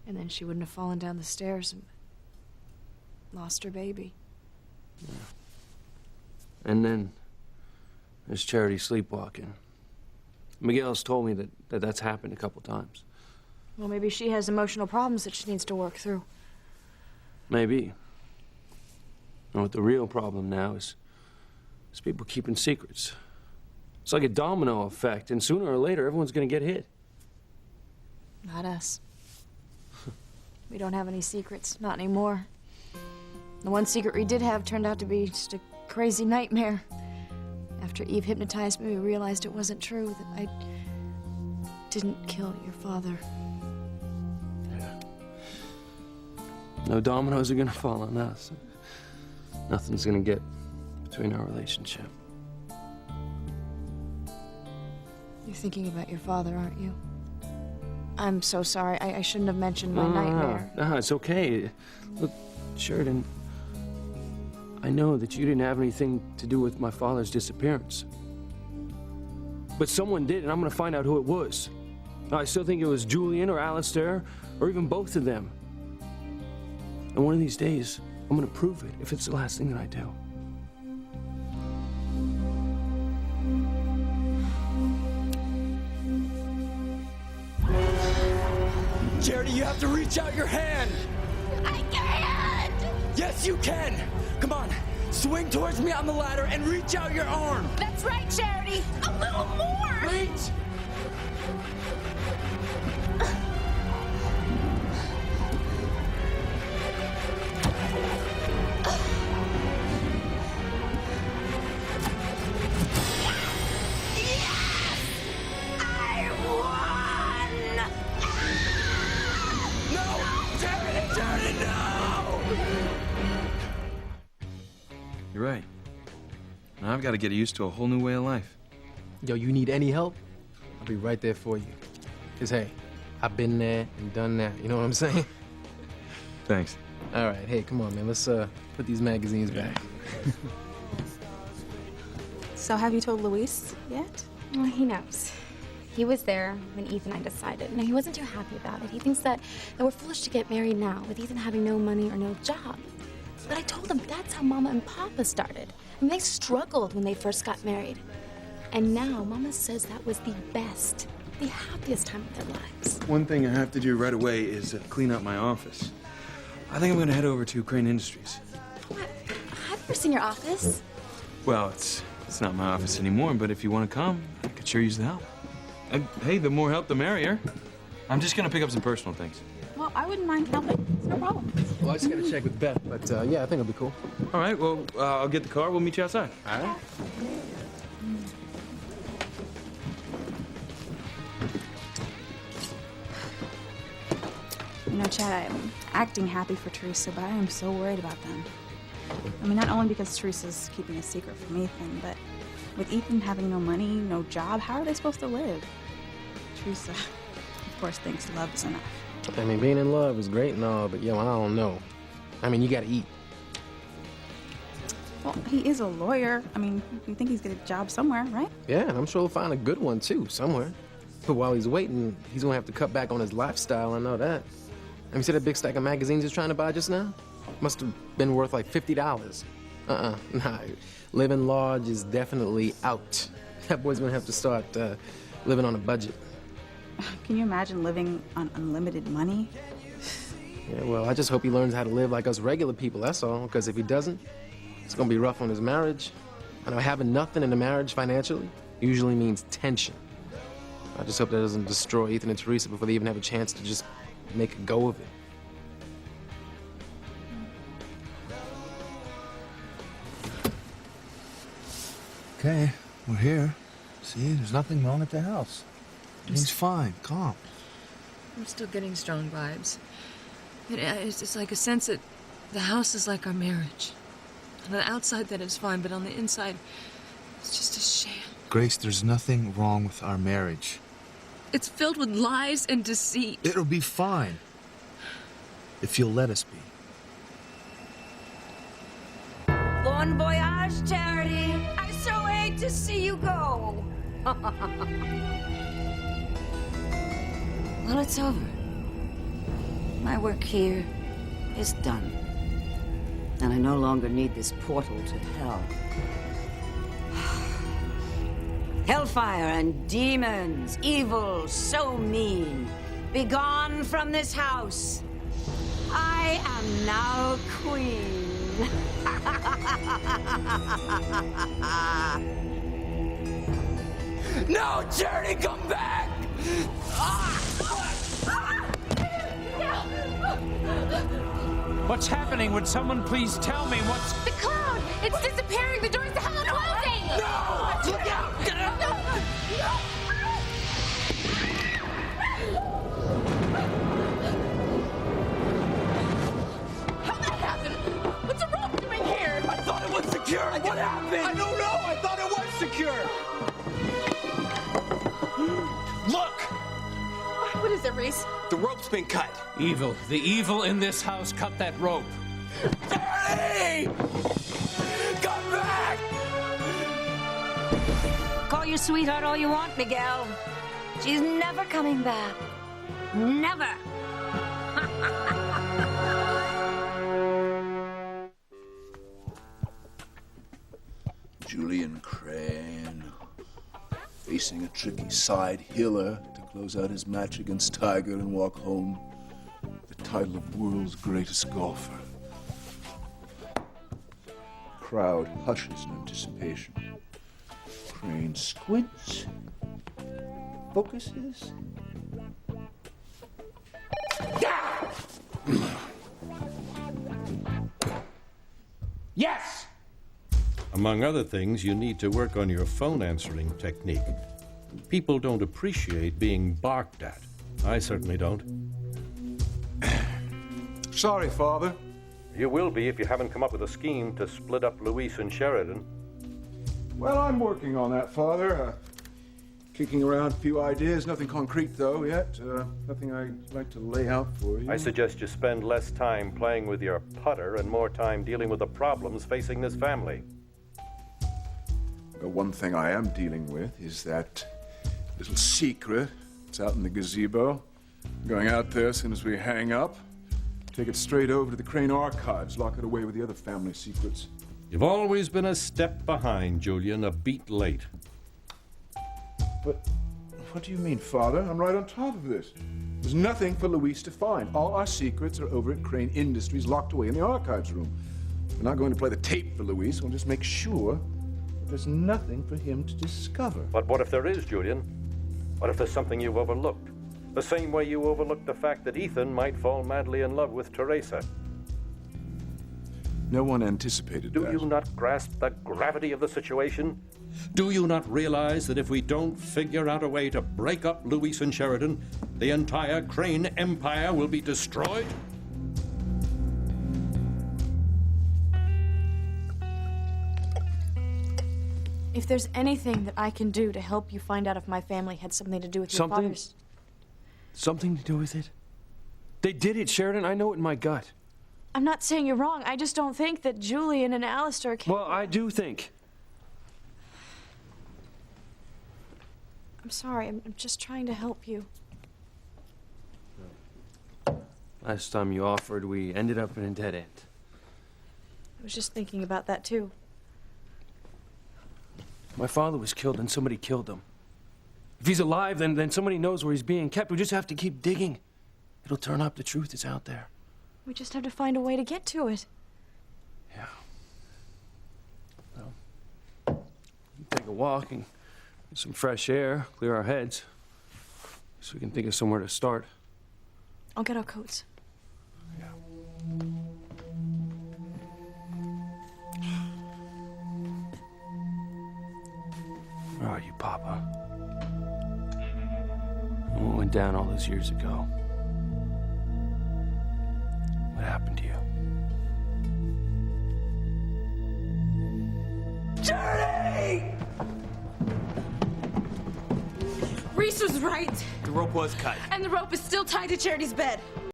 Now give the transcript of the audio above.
And then she wouldn't have fallen down the stairs and lost her baby. Yeah. And then there's Charity sleepwalking. Miguel's told me that that's happened a couple times. Well, maybe she has emotional problems that she needs to work through. Maybe. And what the real problem now is people keeping secrets. It's like a domino effect, and sooner or later, everyone's gonna get hit. Not us. We don't have any secrets, not anymore. The one secret we did have turned out to be just a crazy nightmare. After Eve hypnotized me, we realized it wasn't true, that I didn't kill your father. Yeah. No dominoes are gonna fall on us. Nothing's gonna get between our relationship. You're thinking about your father, aren't you? I'm so sorry. I shouldn't have mentioned my nightmare. No, it's okay. Look, Sheridan, I know that you didn't have anything to do with my father's disappearance. But someone did, and I'm gonna find out who it was. I still think it was Julian or Alistair, or even both of them. And one of these days, I'm gonna prove it if it's the last thing that I do. Charity, you have to reach out your hand! I can't! Yes, you can! Come on, swing towards me on the ladder and reach out your arm! That's right, Charity! A little more! Wait! You're right. Now I've got to get used to a whole new way of life. Yo, you need any help? I'll be right there for you. Cause hey, I've been there and done that. You know what I'm saying? Thanks. All right, hey, come on, man. Let's put these magazines back. So have you told Luis yet? Well, he knows. He was there when Ethan and I decided. No, he wasn't too happy about it. He thinks that we're foolish to get married now, with Ethan having no money or no job. But I told him that's how Mama and Papa started. I mean, they struggled when they first got married. And now Mama says that was the best, the happiest time of their lives. One thing I have to do right away is clean up my office. I think I'm going to head over to Crane Industries. What? I've never seen your office. Well, it's not my office anymore, but if you want to come, I could sure use the help. And, hey, the more help, the merrier. I'm just going to pick up some personal things. Well, I wouldn't mind helping. It's no problem. Well, I just gotta check with Beth, but yeah, I think it'll be cool. All right, well, I'll get the car. We'll meet you outside. All right. You know, Chad, I'm acting happy for Teresa, but I am so worried about them. I mean, not only because Teresa's keeping a secret from Ethan, but with Ethan having no money, no job, how are they supposed to live? Teresa, of course, thinks love is enough. I mean, being in love is great and all, but yo, I don't know. I mean, you gotta eat. Well, he is a lawyer. I mean, you think he's got a job somewhere, right? Yeah, and I'm sure he'll find a good one too, somewhere. But while he's waiting, he's gonna have to cut back on his lifestyle, I know that. And you see that big stack of magazines he's trying to buy just now? Must have been worth like $50. Nah, living large is definitely out. That boy's gonna have to start living on a budget. Can you imagine living on unlimited money? Yeah, well, I just hope he learns how to live like us regular people, that's all. Because if he doesn't, it's gonna be rough on his marriage. I know having nothing in a marriage financially usually means tension. I just hope that doesn't destroy Ethan and Teresa before they even have a chance to just make a go of it. Okay, we're here. See, there's nothing wrong at the house. Everything's fine, calm. I'm still getting strong vibes. It's just like a sense that the house is like our marriage. On the outside, that is fine, but on the inside, it's just a sham. Grace, there's nothing wrong with our marriage. It's filled with lies and deceit. It'll be fine. If you'll let us be. Bon voyage, Charity. I so hate to see you go. Well, it's over. work here is done. And I no longer need this portal to hell. Hellfire and demons, evil, so mean, be gone from this house. I am now queen. No, Charity, come back! What's happening? Would someone please tell me what's... The cloud! It's disappearing! The doors to hell are closing! No! Look out! How'd that happen? What's a rope doing here? I thought it was secure. What happened? I don't know. I thought it was secure. Look! What is it, Reese? The rope's been cut. Evil. The evil in this house cut that rope. Charity! Come back! Call your sweetheart all you want, Miguel. She's never coming back. Never. Julian Crane, facing a tricky side healer to close out his match against Tiger and walk home the title of world's greatest golfer. Crowd hushes in anticipation. Crane squints, focuses. Yes! Among other things, you need to work on your phone answering technique. People don't appreciate being barked at. I certainly don't. Sorry, Father. You will be if you haven't come up with a scheme to split up Luis and Sheridan. Well, I'm working on that, Father. Kicking around a few ideas. Nothing concrete, though, yet. Nothing I'd like to lay out for you. I suggest you spend less time playing with your putter and more time dealing with the problems facing this family. The one thing I am dealing with is that little secret. It's out in the gazebo. Going out there as soon as we hang up. Take it straight over to the Crane archives. Lock it away with the other family secrets. You've always been a step behind, Julian, a beat late. But what do you mean, Father? I'm right on top of this. There's nothing for Luis to find. All our secrets are over at Crane Industries, locked away in the archives room. We're not going to play the tape for Luis. We'll just make sure that there's nothing for him to discover. But what if there is, Julian? What if there's something you've overlooked? The same way you overlooked the fact that Ethan might fall madly in love with Teresa. No one anticipated Do that. you not grasp the gravity of the situation? Do you not realize that if we don't figure out a way to break up Luis and Sheridan, the entire Crane empire will be destroyed? If there's anything that I can do to help you find out if my family had something to do with your father's... Something to do with it? They did it, Sheridan. I know it in my gut. I'm not saying you're wrong. I just don't think that Julian and Alistair can... Well, I do think. I'm sorry. I'm just trying to help you. Last time you offered, we ended up in a dead end. I was just thinking about that, too. My father was killed and somebody killed him. If he's alive, then somebody knows where he's being kept. We just have to keep digging. It'll turn up. The truth is out there. We just have to find a way to get to it. Yeah. Well, take a walk and get some fresh air, clear our heads, so we can think of somewhere to start. I'll get our coats. Yeah. Where are you, Papa? What went down all those years ago? What happened to you? Charity! Reese was right. The rope was cut. And the rope is still tied to Charity's bed.